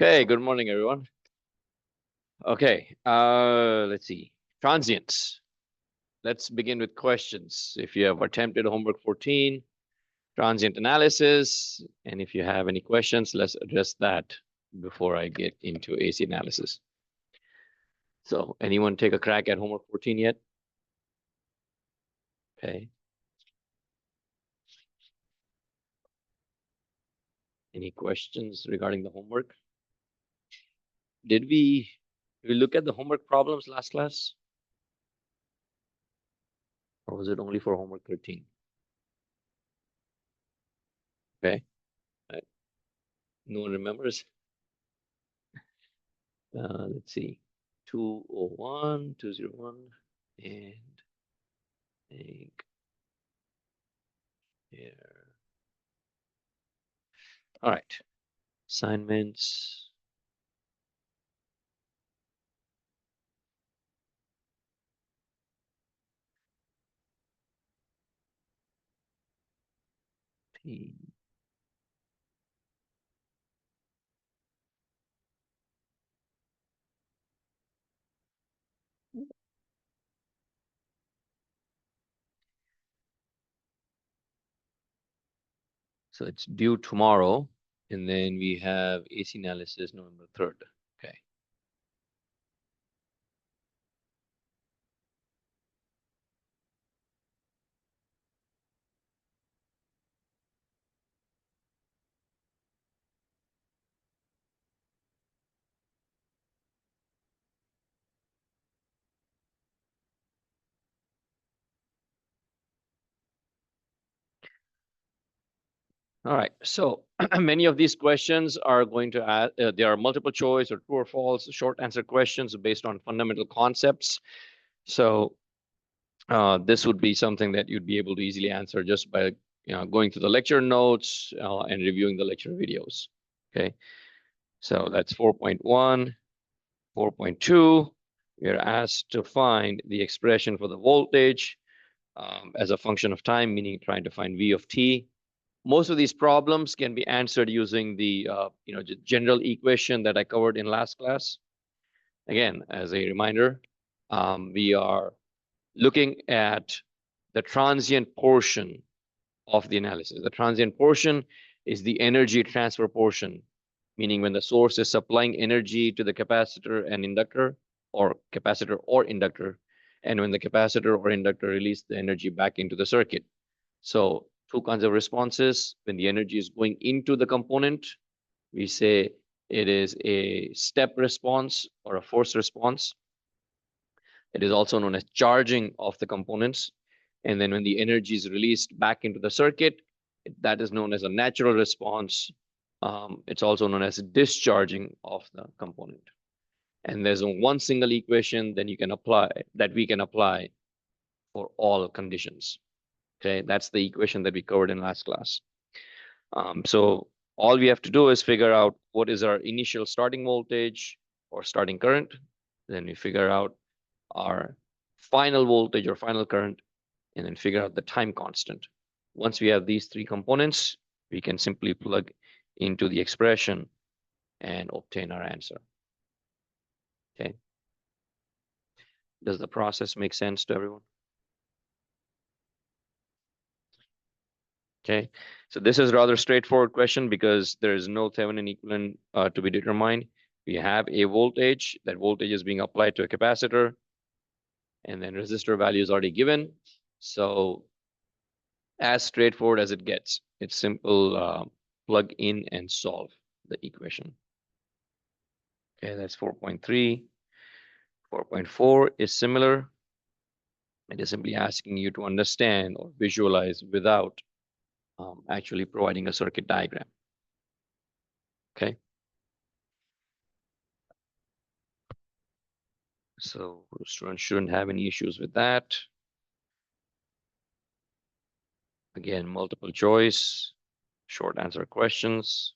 Okay, good morning, everyone. Okay, let's see. Transients. Let's begin with questions. If you have attempted homework 14, transient analysis, and if you have any questions, let's address that before I get into AC analysis. So, anyone take a crack at homework 14 yet? Okay. Any questions regarding the homework? Did we look at the homework problems last class? Or was it only for homework 13? Okay. No one remembers? Let's see. 201, 201, and I think here. All right. Assignments. P. So it's due tomorrow, and then we have AC analysis November 3rd. Okay. All right. So many of these questions are going to add, there are multiple choice or true or false short answer questions based on fundamental concepts. So this would be something that you'd be able to easily answer just by going through the lecture notes and reviewing the lecture videos. Okay, so that's 4.1, 4.2. We're asked to find the expression for the voltage as a function of time, meaning trying to find V of t. Most of these problems can be answered using the general equation that I covered in last class. Again, as a reminder, we are looking at the transient portion of the analysis. The transient portion is the energy transfer portion, meaning when the source is supplying energy to the capacitor and inductor, or capacitor or inductor, and when the capacitor or inductor release the energy back into the circuit. So two kinds of responses. When the energy is going into the component, we say it is a step response or a force response. It is also known as charging of the components. And then when the energy is released back into the circuit, that is known as a natural response. It's also known as discharging of the component. And there's one single equation that we can apply for all conditions. Okay, that's the equation that we covered in last class. So all we have to do is figure out what is our initial starting voltage or starting current. Then we figure out our final voltage or final current, and then figure out the time constant. Once we have these three components, we can simply plug into the expression and obtain our answer. Okay. Does the process make sense to everyone? Okay. So this is a rather straightforward question because there is no Thevenin equivalent to be determined. We have a voltage. That voltage is being applied to a capacitor, and then resistor value is already given. So as straightforward as it gets. It's simple, plug in and solve the equation. Okay, that's 4.3. 4.4 is similar. It is simply asking you to understand or visualize without actually providing a circuit diagram. Okay. So students shouldn't have any issues with that. Again, multiple choice, short answer questions.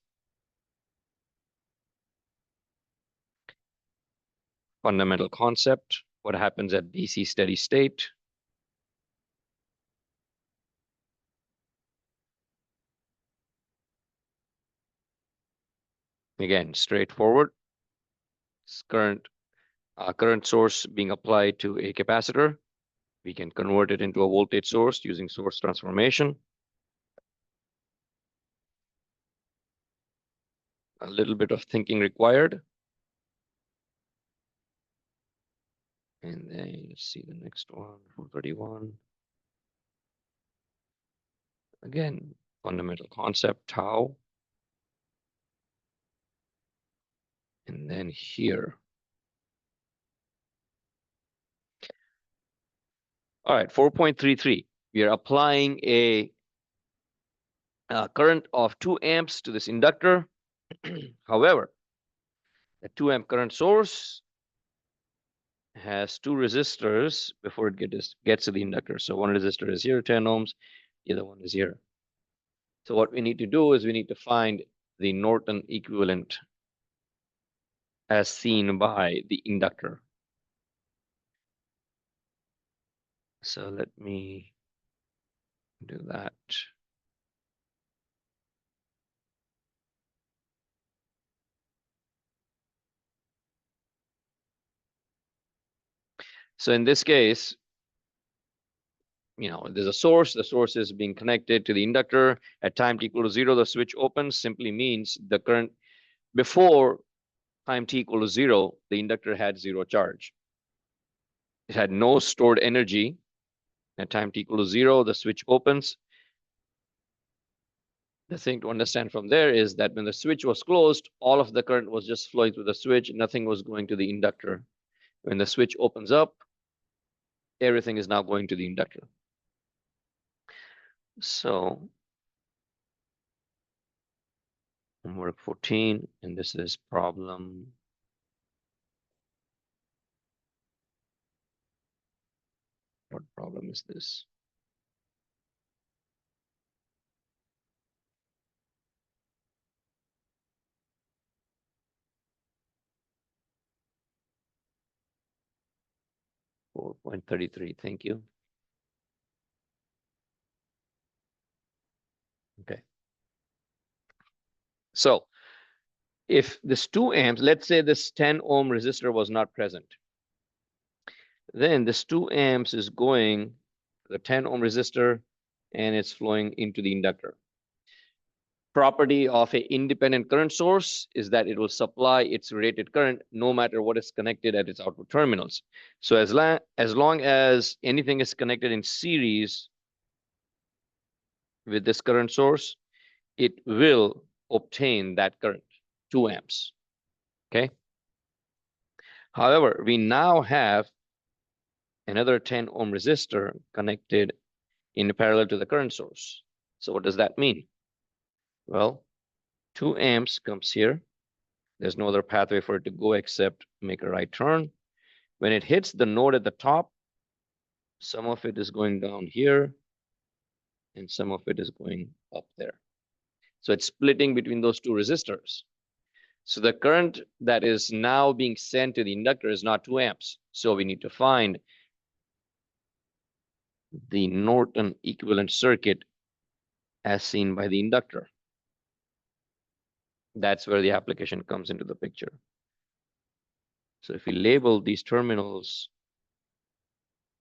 Fundamental concept, what happens at DC steady state? Again, straightforward. Current source being applied to a capacitor. We can convert it into a voltage source using source transformation. A little bit of thinking required. And then let's see the next one, 431. Again, fundamental concept, tau. And then here. All right, 4.33. We are applying a current of 2 amps to this inductor. However, the 2 amp current source has 2 resistors before it gets to the inductor. So one resistor is here, 10 ohms. The other one is here. So what we need to do is we need to find the Norton equivalent as seen by the inductor. So let me do that. So in this case, there's a source. The source is being connected to the inductor. At time t equal to 0, the switch opens. Simply means the current before time t equal to 0, the inductor had 0 charge. It had no stored energy. At time t equal to 0, the switch opens. The thing to understand from there is that when the switch was closed, all of the current was just flowing through the switch. Nothing was going to the inductor. When the switch opens up, everything is now going to the inductor. So homework 14, and this is problem. What problem is this? .33. Thank you. Okay. So if this 2 amps, let's say this 10 ohm resistor was not present, then this 2 amps is going the 10 ohm resistor and it's flowing into the inductor. Property of an independent current source is that it will supply its rated current no matter what is connected at its output terminals. So as long as anything is connected in series with this current source, it will obtain that current, 2 amps. Okay. However, we now have another 10 ohm resistor connected in parallel to the current source. So what does that mean? Well, 2 amps comes here. There's no other pathway for it to go except make a right turn. When it hits the node at the top, some of it is going down here and some of it is going up there. So it's splitting between those 2 resistors. So the current that is now being sent to the inductor is not 2 amps. So we need to find the Norton equivalent circuit as seen by the inductor. That's where the application comes into the picture. So if we label these terminals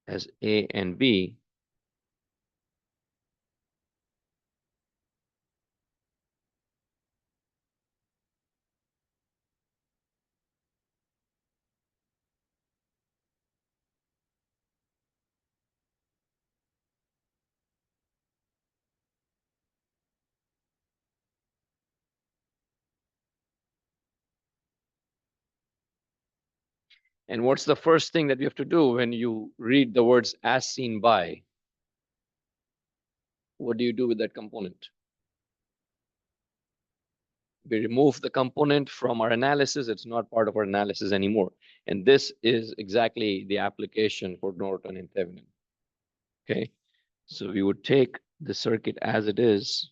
as A and B, and what's the first thing that you have to do when you read the words as seen by? What do you do with that component? We remove the component from our analysis. It's not part of our analysis anymore. And this is exactly the application for Norton and Thevenin. Okay, so we would take the circuit as it is.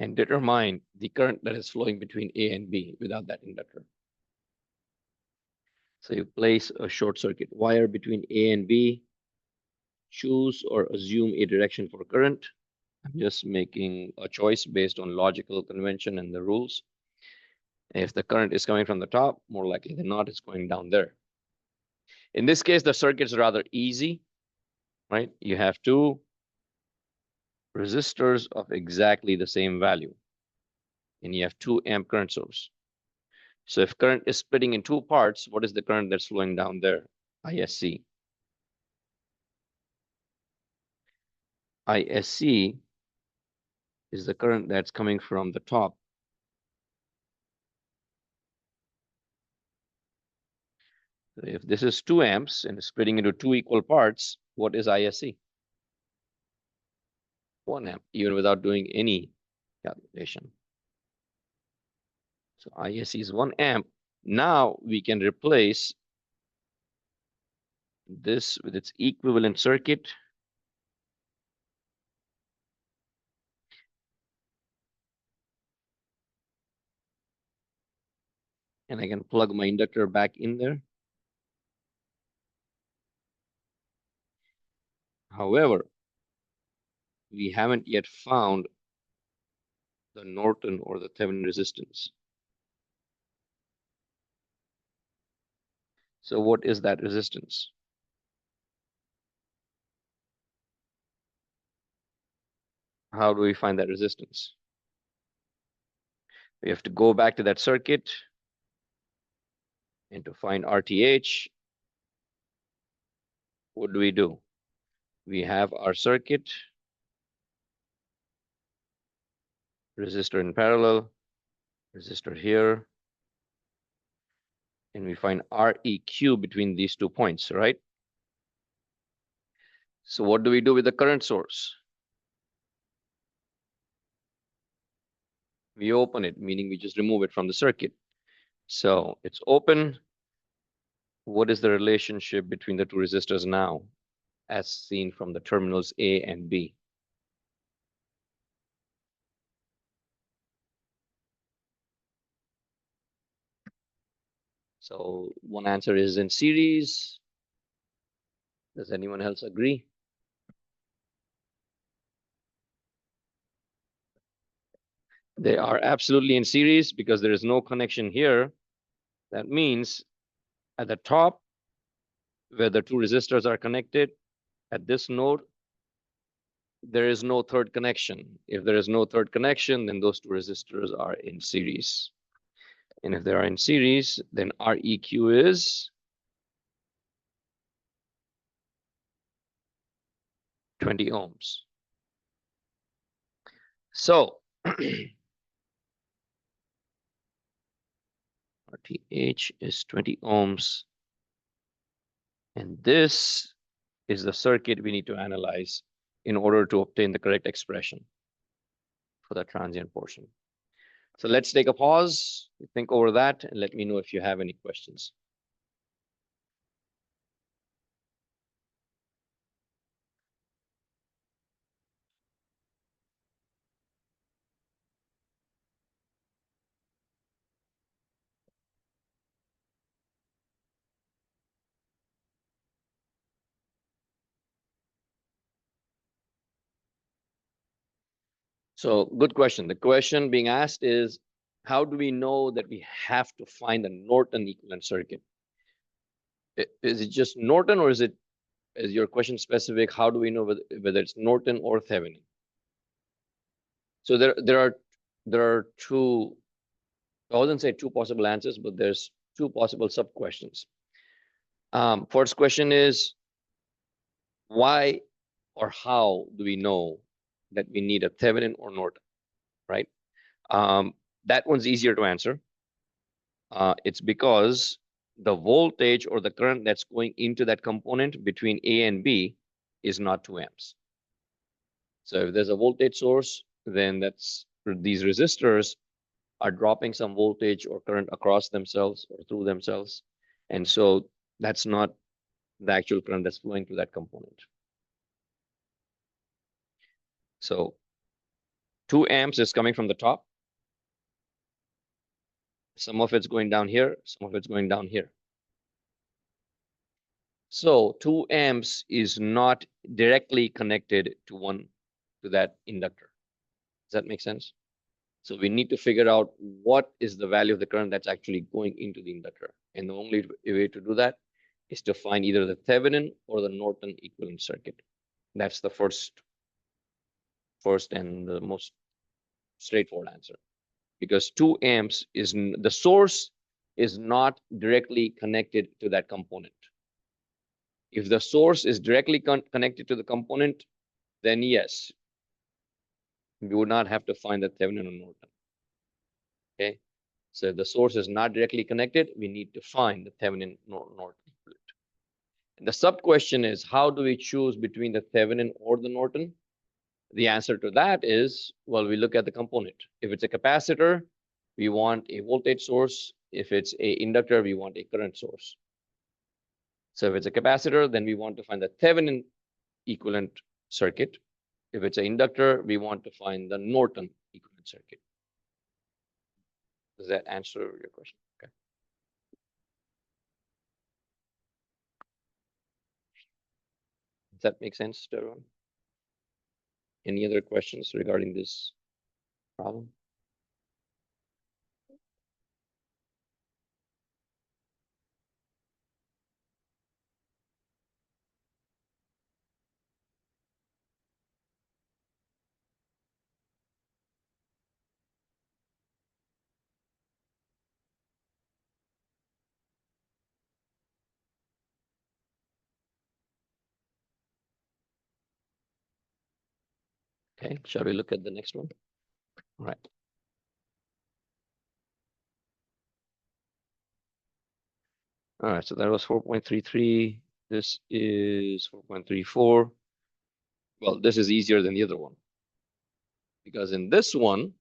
And determine the current that is flowing between A and B without that inductor. So you place a short circuit wire between A and B, choose or assume a direction for current. I'm just making a choice based on logical convention and the rules. If the current is coming from the top, more likely than not, it's going down there. In this case, the circuit's rather easy, right? You have two resistors of exactly the same value, and you have 2 amp current source. So if current is splitting in two parts, what is the current that's flowing down there? ISC. ISC is the current that's coming from the top. So if this is 2 amps and splitting into 2 equal parts, what is ISC? 1 amp, even without doing any calculation. So ISC is 1 amp. Now we can replace this with its equivalent circuit. And I can plug my inductor back in there. However, we haven't yet found the Norton or the Thevenin resistance. So what is that resistance? How do we find that resistance? We have to go back to that circuit, and to find RTH, what do? We have our circuit, resistor in parallel, resistor here, and we find REQ between these 2 points, right? So what do we do with the current source? We open it, meaning we just remove it from the circuit. So it's open. What is the relationship between the two resistors now, as seen from the terminals A and B? So one answer is in series. Does anyone else agree? They are absolutely in series because there is no connection here. That means at the top, where the two resistors are connected, at this node, there is no third connection. If there is no third connection, then those two resistors are in series. And if they are in series, then REQ is 20 ohms. So RTH is 20 ohms. And this is the circuit we need to analyze in order to obtain the correct expression for the transient portion. So let's take a pause, think over that, and let me know if you have any questions. So good question. The question being asked is, how do we know that we have to find the Norton equivalent circuit? Is it just Norton, or is your question specific? How do we know whether it's Norton or Thevenin? So there are two, I wouldn't say two possible answers, but there's two possible sub questions. First question is, why or how do we know that we need a Thevenin or Norton, right? That one's easier to answer. It's because the voltage or the current that's going into that component between A and B is not 2 amps. So if there's a voltage source, then these resistors are dropping some voltage or current across themselves or through themselves. And so that's not the actual current that's flowing through that component. So 2 amps is coming from the top. Some of it's going down here, some of it's going down here. So 2 amps is not directly connected to that inductor. Does that make sense? So we need to figure out what is the value of the current that's actually going into the inductor. And the only way to do that is to find either the Thevenin or the Norton equivalent circuit. That's the first and the most straightforward answer. Because 2 amps is the source is not directly connected to that component. If the source is directly connected to the component, then yes, we would not have to find the Thevenin or Norton. Okay, so if the source is not directly connected, we need to find the Thevenin or Norton equivalent. And the sub question is, how do we choose between the Thevenin or the Norton? The answer to that is, well, we look at the component. If it's a capacitor, we want a voltage source. If it's an inductor, we want a current source. So if it's a capacitor, then we want to find the Thevenin equivalent circuit. If it's an inductor, we want to find the Norton equivalent circuit. Does that answer your question? Okay. Does that make sense to everyone? Any other questions regarding this problem? Okay, shall we look at the next one? All right. All right, so that was 4.33. This is 4.34. Well, this is easier than the other one. Because in this one,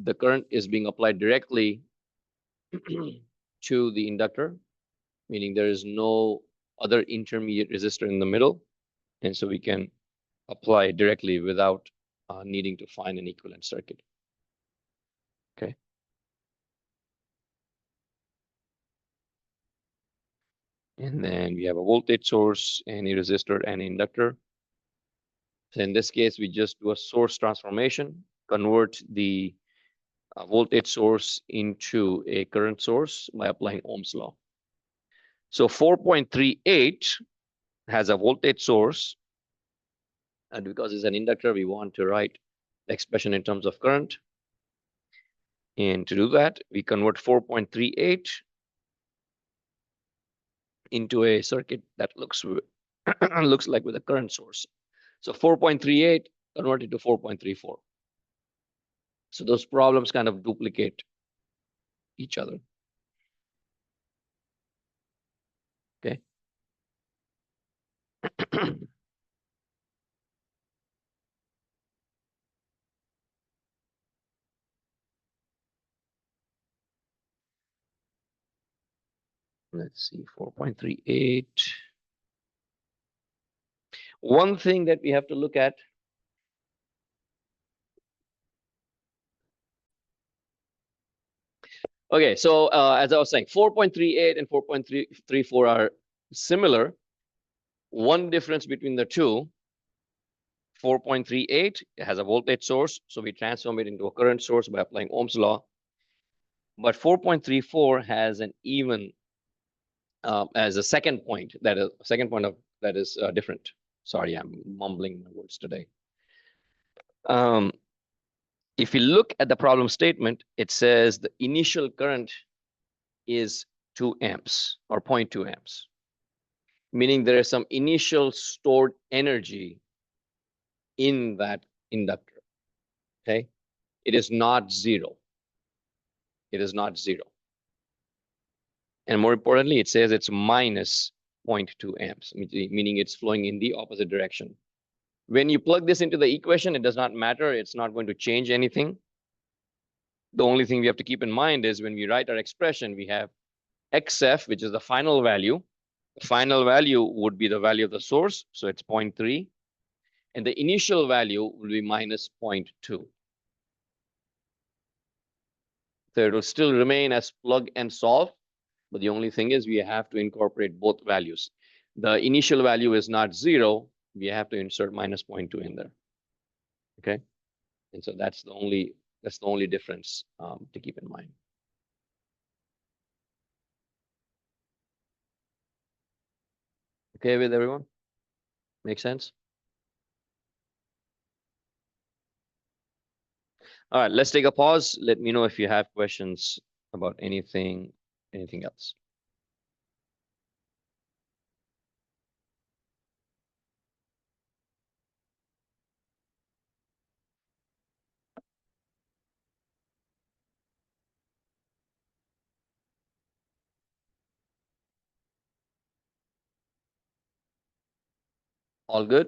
the current is being applied directly to the inductor, meaning there is no other intermediate resistor in the middle. And so we can apply directly without needing to find an equivalent circuit. Okay. And then we have a voltage source and a resistor and an inductor. So in this case, we just do a source transformation, convert the voltage source into a current source by applying Ohm's law. So 4.38 has a voltage source. And because it's an inductor, we want to write the expression in terms of current. And to do that, we convert 4.38 into a circuit that looks like with a current source. So 4.38 converted to 4.34. So those problems kind of duplicate each other. Okay. Let's see, 4.38. One thing that we have to look at. Okay, so as I was saying, 4.38 and 4.34 are similar. One difference between the two, 4.38 has a voltage source, so we transform it into a current source by applying Ohm's law. But 4.34 has an even as a second point that is different. Sorry, I'm mumbling my words today. If you look at the problem statement, it says the initial current is 2 amps or 0.2 amps, meaning there is some initial stored energy in that inductor. Okay, it is not zero. It is not zero. And more importantly, it says it's minus 0.2 amps, meaning it's flowing in the opposite direction. When you plug this into the equation, it does not matter. It's not going to change anything. The only thing we have to keep in mind is when we write our expression, we have XF, which is the final value. The final value would be the value of the source, so it's 0.3. And the initial value will be minus 0.2. So it will still remain as plug and solve. But the only thing is we have to incorporate both values. The initial value is not 0. We have to insert minus 0.2 in there. Okay. And so that's the only difference to keep in mind. Okay with everyone? Make sense? All right, let's take a pause. Let me know if you have questions about anything else. All good?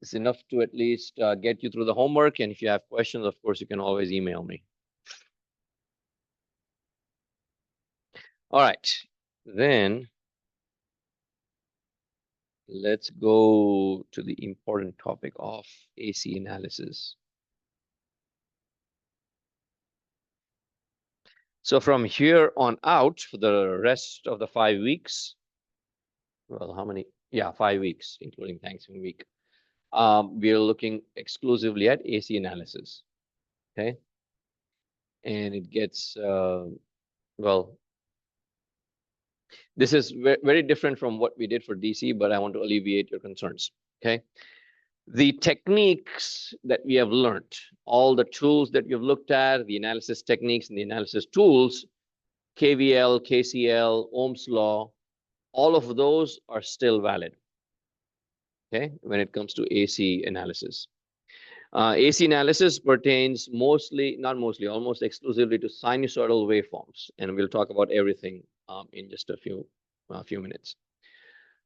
It's enough to at least get you through the homework. And if you have questions, of course, you can always email me. All right, then let's go to the important topic of AC analysis. So from here on out, for the rest of the 5 weeks, well, how many? Yeah, 5 weeks, including Thanksgiving week. We are looking exclusively at AC analysis. Okay. And it gets, well, this is very different from what we did for DC, but I want to alleviate your concerns. Okay. The techniques that we have learned, all the tools that we've looked at, the analysis techniques and the analysis tools, KVL, KCL, Ohm's law, all of those are still valid. Okay, when it comes to AC analysis. AC analysis pertains mostly, not mostly, almost exclusively to sinusoidal waveforms, and we'll talk about everything in just a few minutes.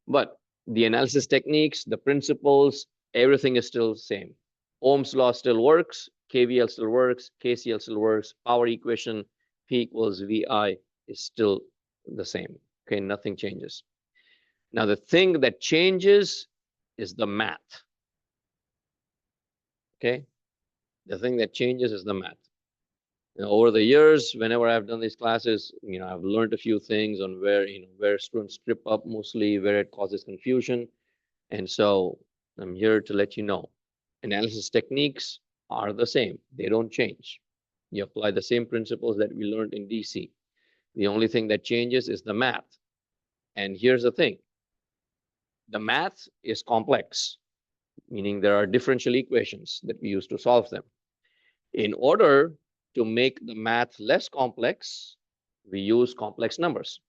But the analysis techniques, the principles, everything is still the same. Ohm's law still works, KVL still works, KCL still works, power equation P equals VI is still the same. Okay, nothing changes. Now, the thing that changes is the math. Okay, the thing that changes is the math. Over the years, whenever I've done these classes, I've learned a few things on where students trip up mostly, where it causes confusion. And so I'm here to let you know, analysis techniques are the same. They don't change. You apply the same principles that we learned in DC. The only thing that changes is the math. And here's the thing. The math is complex, meaning there are differential equations that we use to solve them. In order to make the math less complex, we use complex numbers.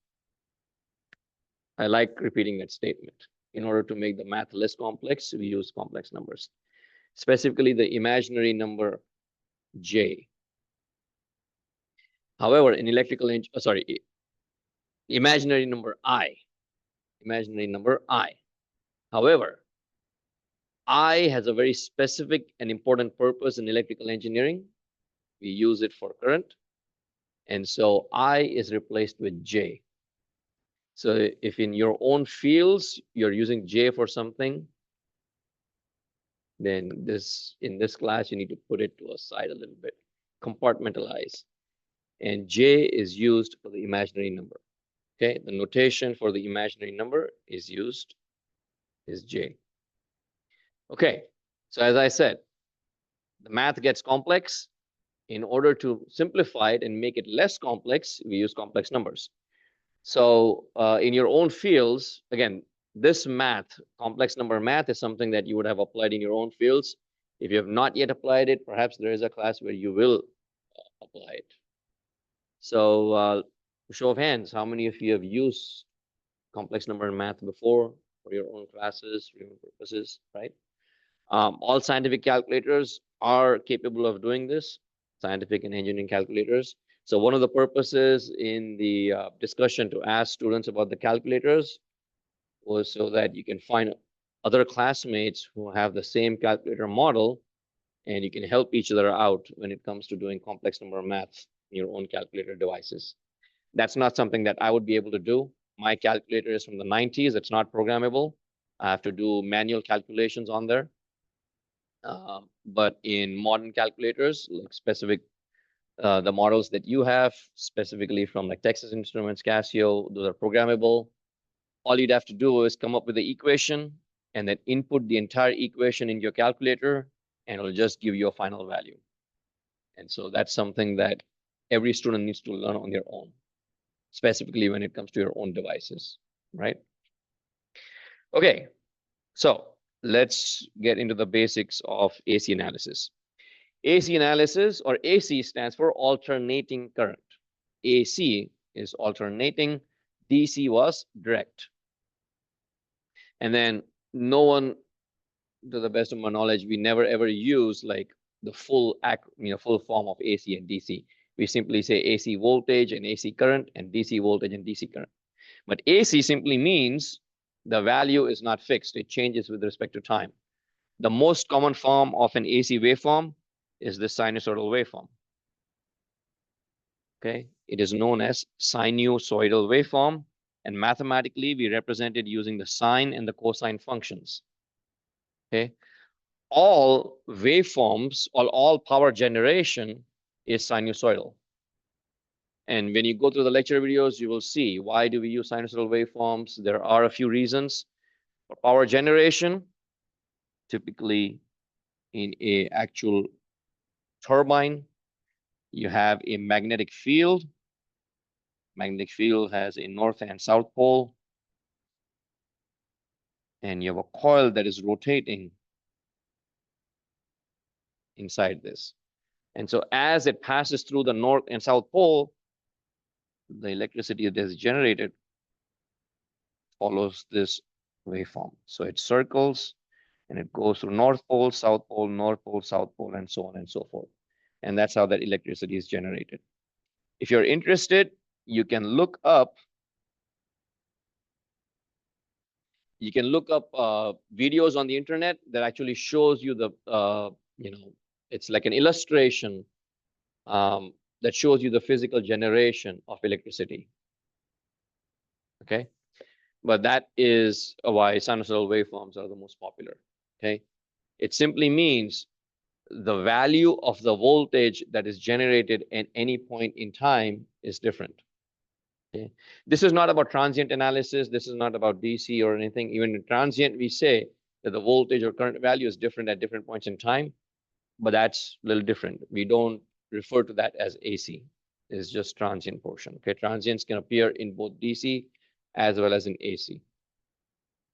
I like repeating that statement. In order to make the math less complex, we use complex numbers, specifically the imaginary number J. However, in electrical, imaginary number I. However, I has a very specific and important purpose in electrical engineering. We use it for current. And so I is replaced with J. So if in your own fields, you're using J for something, then in this class, you need to put it to a side a little bit, compartmentalize. And J is used for the imaginary number. Okay, the notation for the imaginary number is J. Okay, so as I said, the math gets complex. In order to simplify it and make it less complex, we use complex numbers. So in your own fields, again, this math, complex number math, is something that you would have applied in your own fields. If you have not yet applied it, perhaps there is a class where you will apply it. So show of hands, how many of you have used complex number math before for your own classes, for your own purposes, right? All scientific calculators are capable of doing this, scientific and engineering calculators. So one of the purposes in the discussion to ask students about the calculators was so that you can find other classmates who have the same calculator model, and you can help each other out when it comes to doing complex number math in your own calculator devices. That's not something that I would be able to do. My calculator is from the 90s. It's not programmable. I have to do manual calculations on there. But in modern calculators, like specific The models that you have, specifically from like Texas Instruments, Casio, those are programmable. All you'd have to do is come up with the equation and then input the entire equation in your calculator, and it'll just give you a final value. And so that's something that every student needs to learn on their own, specifically when it comes to your own devices, right? Okay, so let's get into the basics of AC analysis. AC analysis, or AC, stands for alternating current. AC is alternating, DC was direct. And then no one, to the best of my knowledge, we never ever use like the full full form of AC and DC. We simply say AC voltage and AC current and DC voltage and DC current. But AC simply means the value is not fixed. It changes with respect to time. The most common form of an AC waveform is the sinusoidal waveform. Okay, it is known as sinusoidal waveform, and mathematically we represent it using the sine and the cosine functions. Okay, all waveforms, all power generation is sinusoidal. And when you go through the lecture videos, you will see why do we use sinusoidal waveforms. There are a few reasons. For power generation, typically in a actual turbine, you have a magnetic field. Magnetic field has a north and south pole. And you have a coil that is rotating inside this. And so as it passes through the north and south pole, the electricity that is generated follows this waveform. So it circles and it goes through north pole, south pole, south pole, and so on and so forth. And that's how that electricity is generated. If you're interested, you can look up videos on the internet that actually shows you the it's like an illustration that shows you the physical generation of electricity. Okay, but that is why sinusoidal waveforms are the most popular. Okay, it simply means the value of the voltage that is generated at any point in time is different. Okay, this is not about transient analysis. This is not about DC or anything. Even in transient, we say that the voltage or current value is different at different points in time, but that's a little different. We don't refer to that as AC. It's just transient portion. Okay, transients can appear in both DC as well as in AC.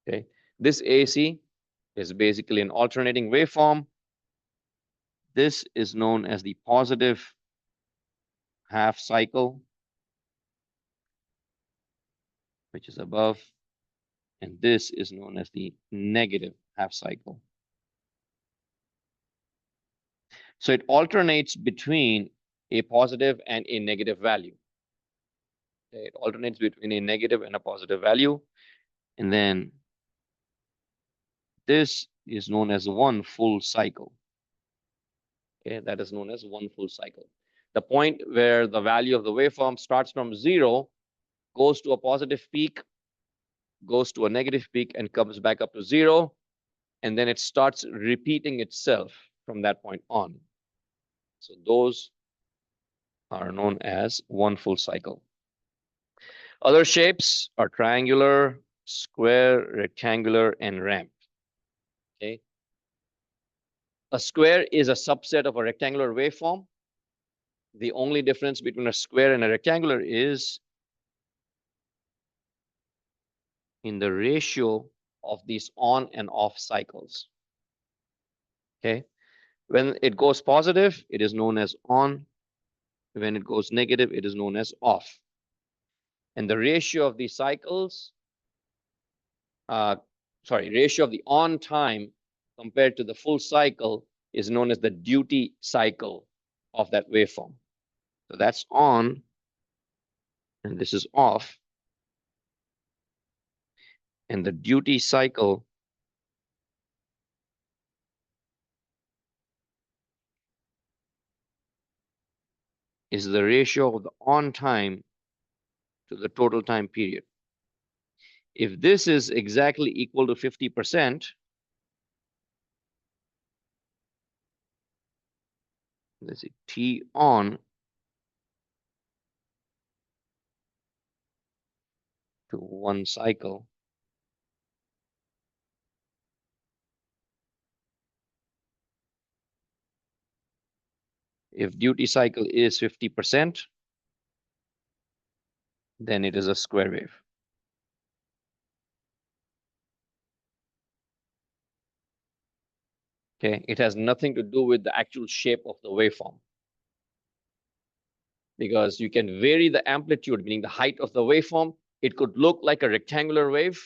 Okay, this AC is basically an alternating waveform. This is known as the positive half cycle, which is above, and this is known as the negative half cycle. So it alternates between a positive and a negative value. Okay, it alternates between a negative and a positive value. And then this is known as one full cycle. Okay, that is known as one full cycle. The point where the value of the waveform starts from 0, goes to a positive peak, goes to a negative peak, and comes back up to 0. And then it starts repeating itself from that point on. So those are known as one full cycle. Other shapes are triangular, square, rectangular, and ramp. Okay. A square is a subset of a rectangular waveform. The only difference between a square and a rectangular is in the ratio of these on and off cycles. Okay. When it goes positive, it is known as on. When it goes negative, it is known as off. And the ratio of these cycles, ratio of the on time compared to the full cycle is known as the duty cycle of that waveform. So that's on, and this is off. And the duty cycle is the ratio of the on time to the total time period. If this is exactly equal to 50%, let's see, T on to 1 cycle, if duty cycle is 50%, then it is a square wave. Okay, it has nothing to do with the actual shape of the waveform, because you can vary the amplitude, meaning the height of the waveform. It could look like a rectangular wave,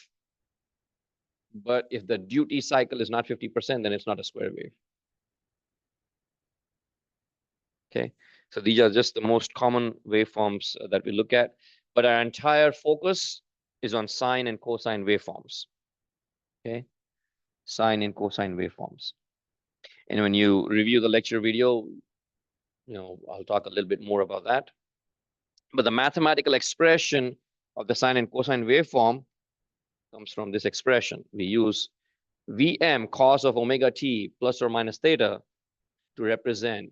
but if the duty cycle is not 50%, then it's not a square wave. Okay, so these are just the most common waveforms that we look at, but our entire focus is on sine and cosine waveforms. Okay, sine and cosine waveforms. And when you review the lecture video, I'll talk a little bit more about that. But the mathematical expression of the sine and cosine waveform comes from this expression. We use Vm cos of omega t plus or minus theta to represent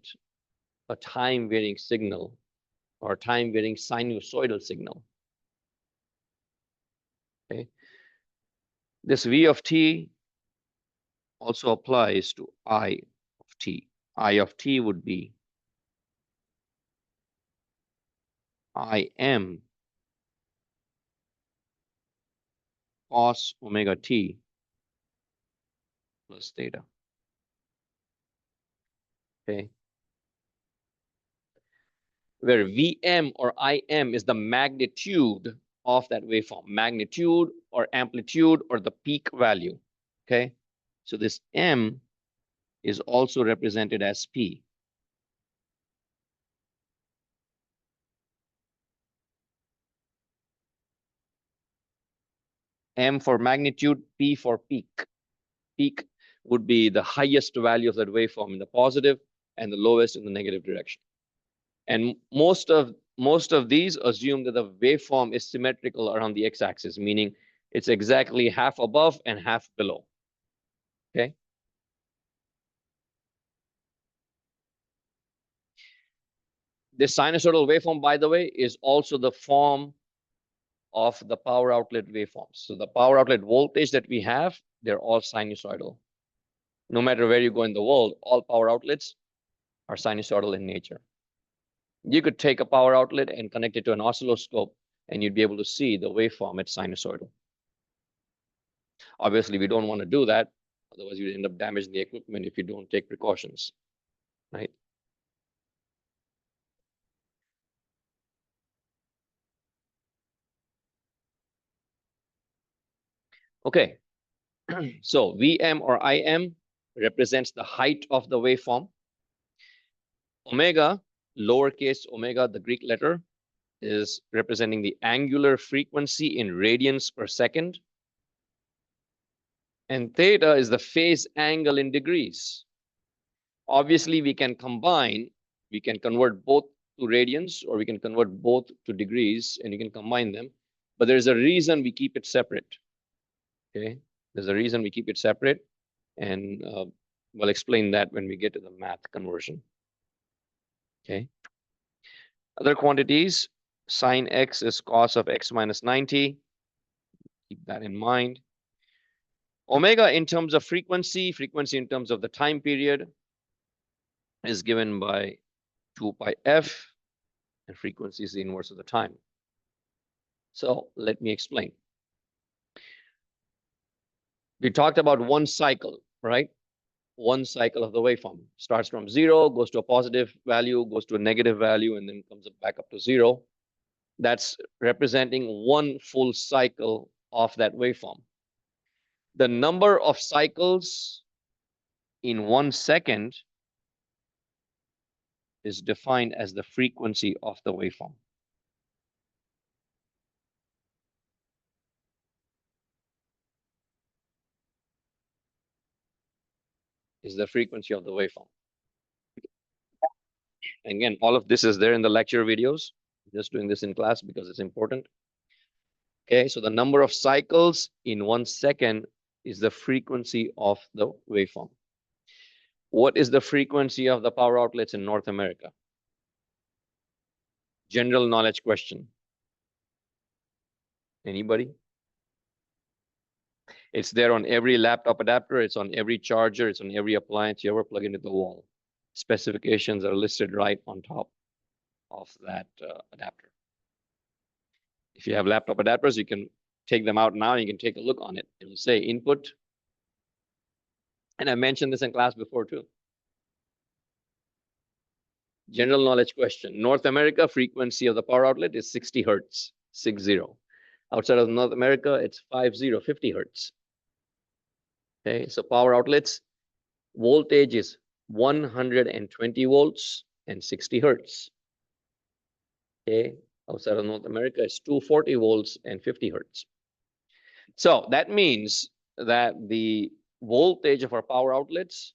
a time varying signal or time varying sinusoidal signal. Okay. This V of t also applies to I of t. I of t would be Im cos omega t plus theta. Okay. Where Vm or Im is the magnitude of that waveform, magnitude or amplitude or the peak value. Okay. So this M is also represented as P. M for magnitude, P for peak. Peak would be the highest value of that waveform in the positive and the lowest in the negative direction. And most of these assume that the waveform is symmetrical around the x-axis, meaning it's exactly half above and half below. Okay. This sinusoidal waveform, by the way, is also the form of the power outlet waveforms. So the power outlet voltage that we have, they're all sinusoidal. No matter where you go in the world, all power outlets are sinusoidal in nature. You could take a power outlet and connect it to an oscilloscope, and you'd be able to see the waveform at sinusoidal. Obviously, we don't want to do that. Otherwise, you end up damaging the equipment if you don't take precautions, right? Okay, so Vm or Im represents the height of the waveform. Omega, lowercase omega, the Greek letter, is representing the angular frequency in radians per second. And theta is the phase angle in degrees. Obviously, we can convert both to radians, or we can convert both to degrees, and you can combine them. But there's a reason we keep it separate. Okay, there's a reason we keep it separate, and we'll explain that when we get to the math conversion. Okay. Other quantities, sine x is cos of x minus 90. Keep that in mind. Omega in terms of frequency in terms of the time period is given by 2 pi f, and frequency is the inverse of the time. So let me explain. We talked about one cycle, right? One cycle of the waveform starts from 0, goes to a positive value, goes to a negative value, and then comes back up to 0. That's representing one full cycle of that waveform. The number of cycles in 1 second is defined as the frequency of the waveform. Is the frequency of the waveform. And again, all of this is there in the lecture videos. I'm just doing this in class because it's important. Okay, so the number of cycles in 1 second is the frequency of the waveform. What is the frequency of the power outlets in North America? General knowledge question. Anybody? It's there on every laptop adapter. It's on every charger. It's on every appliance you ever plug into the wall. Specifications are listed right on top of that adapter. If you have laptop adapters, you can take them out now and you can take a look on it. It will say input. And I mentioned this in class before too. General knowledge question. North America, frequency of the power outlet is 60 hertz, 60. Outside of North America, it's 50 hertz. Okay, so power outlets, voltage is 120 volts and 60 hertz. Okay, outside of North America, it's 240 volts and 50 hertz. So that means that the voltage of our power outlets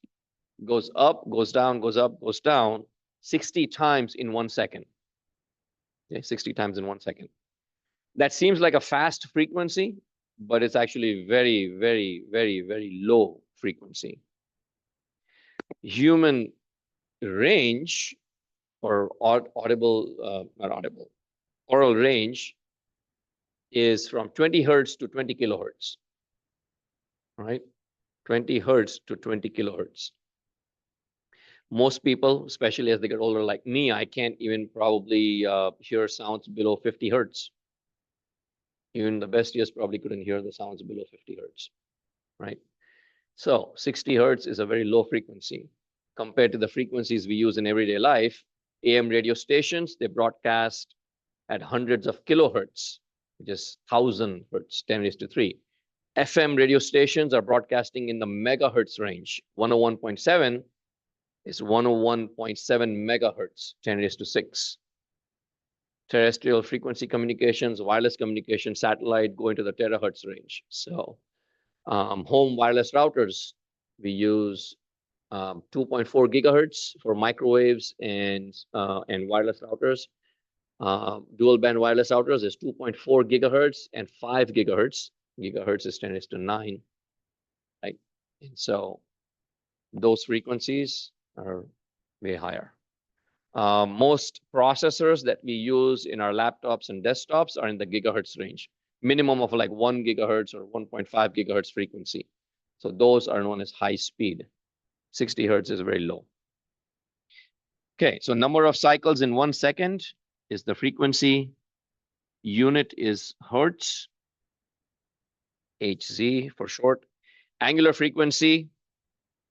goes up, goes down, goes up, goes down 60 times in 1 second. Okay, 60 times in 1 second. That seems like a fast frequency, but it's actually very, very, very, very low frequency. Human range or audible, not audible, oral range is from 20 hertz to 20 kilohertz, right? 20 hertz to 20 kilohertz. Most people, especially as they get older like me, I can't even probably hear sounds below 50 hertz. Even the best ears probably couldn't hear the sounds below 50 hertz, right? So 60 hertz is a very low frequency compared to the frequencies we use in everyday life. AM radio stations, they broadcast at hundreds of kilohertz, which is 1,000 hertz, 10 raised to 3. FM radio stations are broadcasting in the megahertz range. 101.7 is 101.7 megahertz, 10 raised to 6. Terrestrial frequency communications, wireless communication, satellite go into the terahertz range. So home wireless routers, we use 2.4 gigahertz for microwaves and wireless routers. Dual band wireless routers is 2.4 gigahertz and 5 gigahertz. Gigahertz is 10 to 9, right? And so those frequencies are way higher. Most processors that we use in our laptops and desktops are in the gigahertz range, minimum of like 1 gigahertz or 1.5 gigahertz frequency. So those are known as high speed. 60 hertz is very low. Okay, so number of cycles in 1 second is the frequency. Unit is hertz, Hz for short. Angular frequency,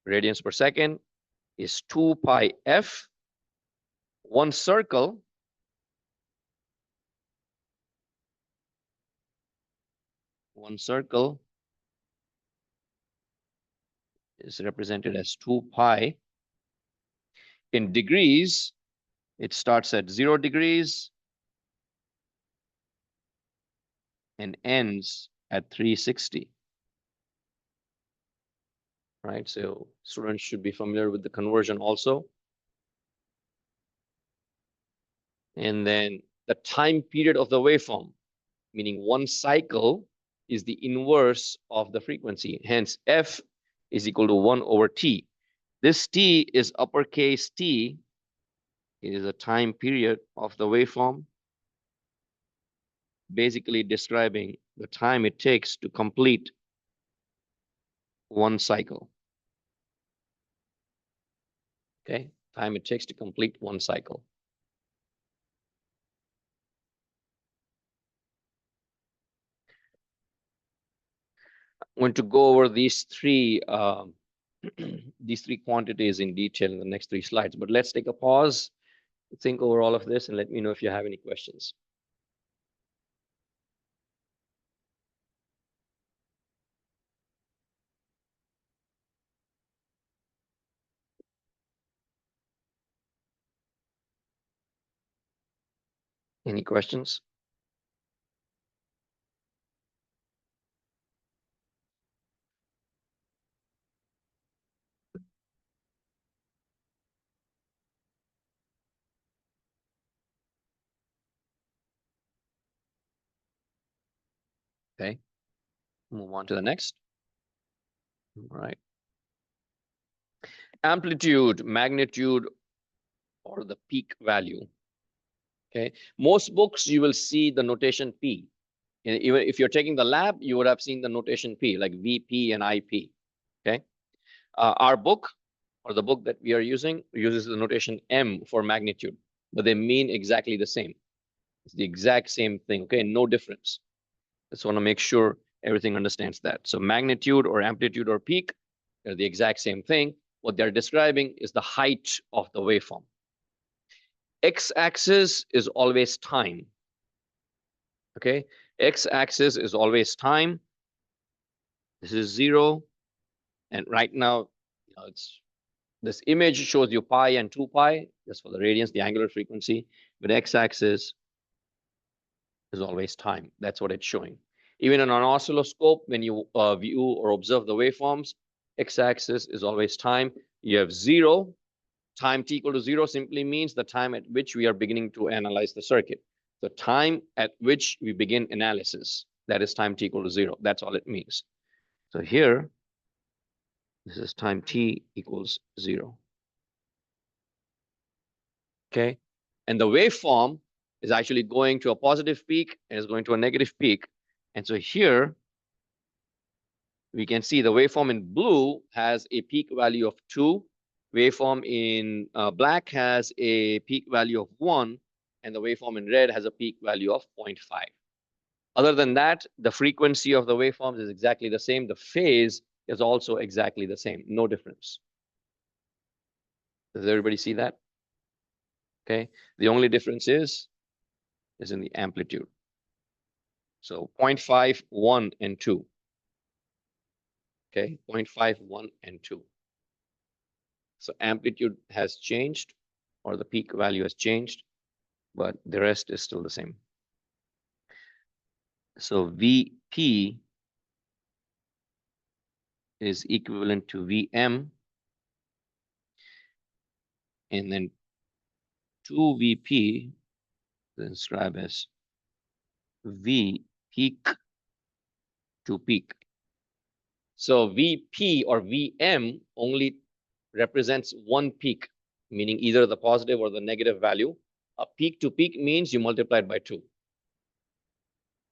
radians per second, is 2 pi f. One circle is represented as 2 pi. In degrees, it starts at 0 degrees and ends at 360. Right, so students should be familiar with the conversion also. And then the time period of the waveform, meaning 1 cycle is the inverse of the frequency. Hence, f is equal to 1 over t. This t is uppercase T. It is a time period of the waveform, basically describing the time it takes to complete 1 cycle. Okay, time it takes to complete 1 cycle. I'm going to go over these three quantities in detail in the next 3 slides, but let's take a pause, think over all of this, and let me know if you have any questions. Any questions? Okay, move on to the next. All right. Amplitude, magnitude, or the peak value. Okay, most books you will see the notation P. Even if you're taking the lab, you would have seen the notation P, like VP and IP. Okay. Our book, or the book that we are using, uses the notation M for magnitude, but they mean exactly the same. It's the exact same thing. Okay, no difference. Just want to make sure everything understands that. So magnitude or amplitude or peak, they're the exact same thing. What they're describing is the height of the waveform. X-axis is always time. Okay, X-axis is always time. This is 0. And right now, it's this image shows you pi and 2 pi, just for the radiance, the angular frequency. But X-axis is always time. That's what it's showing. Even on an oscilloscope, when you view or observe the waveforms, X-axis is always time. You have 0. Time t equal to 0 simply means the time at which we are beginning to analyze the circuit. The time at which we begin analysis, that is time t equal to 0. That's all it means. So here, this is time t equals 0. Okay. And the waveform is actually going to a positive peak and is going to a negative peak. And so here, we can see the waveform in blue has a peak value of 2. Waveform in black has a peak value of 1. And the waveform in red has a peak value of 0.5. Other than that, the frequency of the waveforms is exactly the same. The phase is also exactly the same. No difference. Does everybody see that? Okay. The only difference is in the amplitude. So 0.5, 1, and 2. Okay, 0.5, 1, and 2. So amplitude has changed, or the peak value has changed, but the rest is still the same. So VP is equivalent to VM, and then 2VP is described as V peak to peak. So VP or VM only represents one peak, meaning either the positive or the negative value. A peak to peak means you multiply it by 2.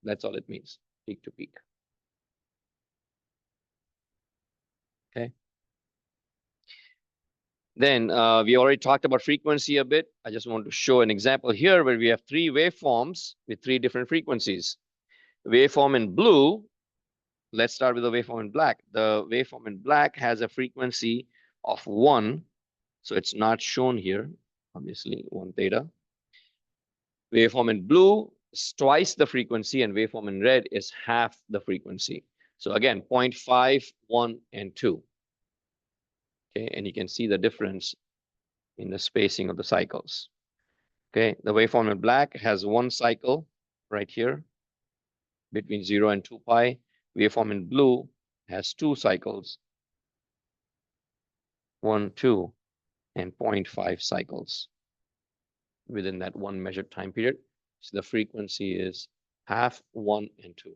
That's all it means, peak to peak. Okay. Then we already talked about frequency a bit. I just want to show an example here where we have 3 waveforms with 3 different frequencies. Waveform in blue, let's start with the waveform in black. The waveform in black has a frequency of 1. So it's not shown here, obviously, 1 theta. Waveform in blue is twice the frequency, and waveform in red is half the frequency. So again, 0.5, 1, and 2. Okay, and you can see the difference in the spacing of the cycles. Okay, the waveform in black has 1 cycle right here between 0 and 2 pi. Waveform in blue has 2 cycles, 1, 2, and 0.5 cycles within that 1 measured time period. So the frequency is half, 1, and 2.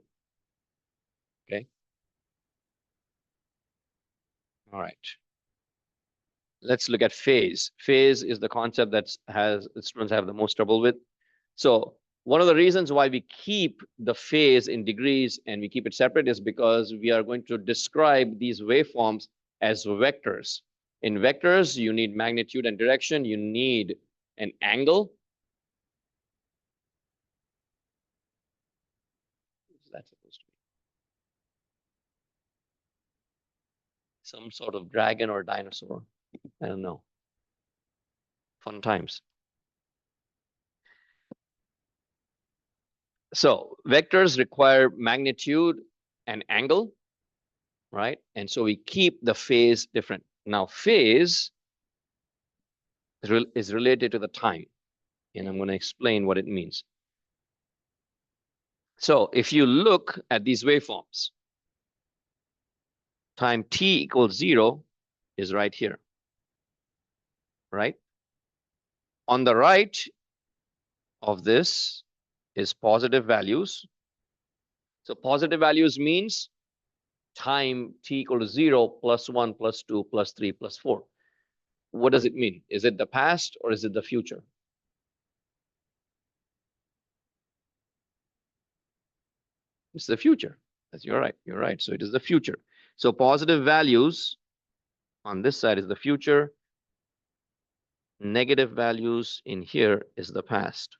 Okay. All right. Let's look at phase. Phase is the concept that students have the most trouble with. So one of the reasons why we keep the phase in degrees and we keep it separate is because we are going to describe these waveforms as vectors. In vectors, you need magnitude and direction. You need an angle. What's that supposed to be? Some sort of dragon or dinosaur. I don't know. Fun times. So vectors require magnitude and angle, right? And so we keep the phase different. Now phase is related to the time, and I'm going to explain what it means. So if you look at these waveforms, time t equals 0 is right here, right? On the right of this is positive values. So positive values means time t equal to 0 plus 1 plus 2 plus 3 plus 4. What does it mean? Is it the past or is it the future? It's the future. That's you're right. You're right. So it is the future. So positive values on this side is the future. Negative values in here is the past.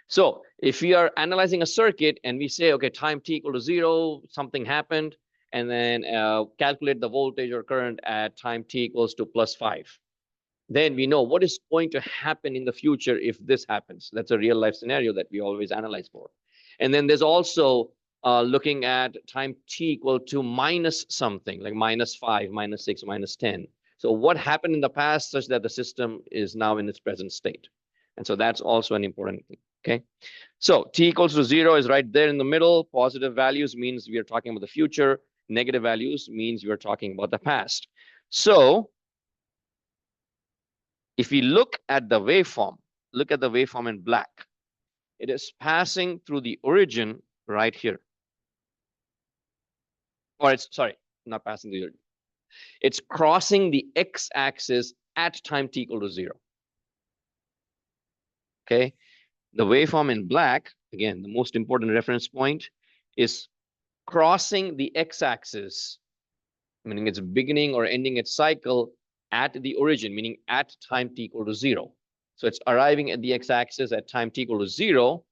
So if we are analyzing a circuit and we say, okay, time t equal to 0, something happened, and then calculate the voltage or current at time t equals to +5. Then we know what is going to happen in the future if this happens. That's a real life scenario that we always analyze for. And then there's also looking at time t equal to minus something, like -5, -6, -10. So what happened in the past such that the system is now in its present state? And so that's also an important thing, okay? So t equals to 0 is right there in the middle. Positive values means we are talking about the future. Negative values means we are talking about the past. So if we look at the waveform, look at the waveform in black. It is passing through the origin right here. Or it's, sorry, not passing the origin. It's crossing the x-axis at time t equal to 0. Okay, the waveform in black, again, the most important reference point, is crossing the x-axis, meaning it's beginning or ending its cycle at the origin, meaning at time t equal to 0. So it's arriving at the x-axis at time t equal to 0,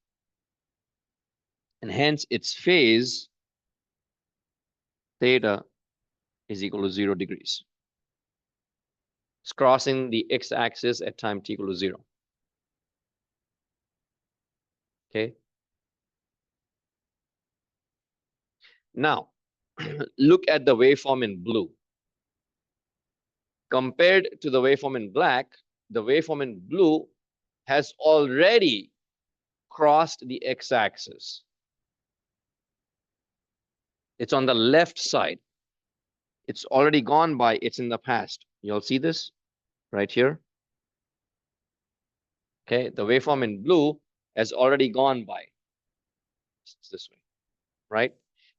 and hence its phase theta is equal to 0 degrees. It's crossing the x-axis at time t equal to 0. Okay. Now, look at the waveform in blue. Compared to the waveform in black, the waveform in blue has already crossed the x-axis. It's on the left side. It's already gone by. It's in the past. You'll see this right here. Okay, the waveform in blue has already gone by. It's this way, right?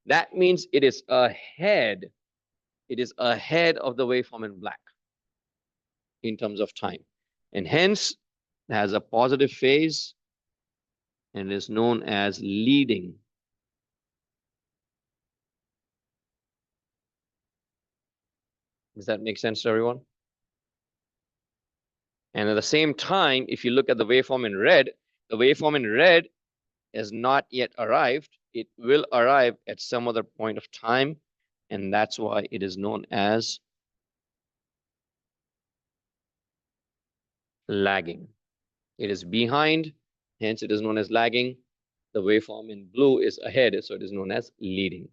That means it is ahead. It is ahead of the waveform in black in terms of time. And hence, it has a positive phase and is known as leading. Does that make sense to everyone? And at the same time, if you look at the waveform in red, the waveform in red has not yet arrived. It will arrive at some other point of time, and that's why it is known as lagging. It is behind, hence it is known as lagging. The waveform in blue is ahead, so it is known as leading.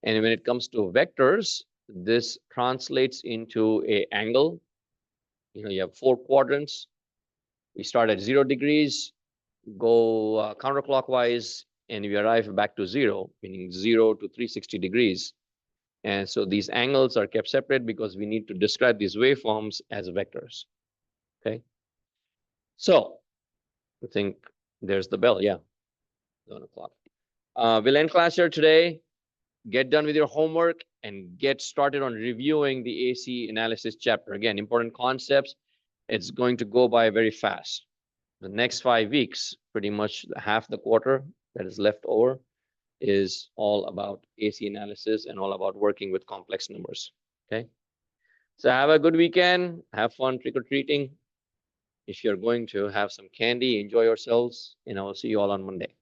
And when it comes to vectors, this translates into an angle. You have 4 quadrants. We start at 0 degrees, go counterclockwise, and we arrive back to 0, meaning 0 to 360 degrees. And so these angles are kept separate because we need to describe these waveforms as vectors. Okay. So I think there's the bell. Yeah. 1 o'clock. We'll end class here today. Get done with your homework and get started on reviewing the AC analysis chapter. Again, important concepts. It's going to go by very fast. The next 5 weeks, pretty much half the quarter that is left over, is all about AC analysis and all about working with complex numbers. Okay. So have a good weekend. Have fun trick-or-treating. If you're going to have some candy, enjoy yourselves, and I will see you all on Monday.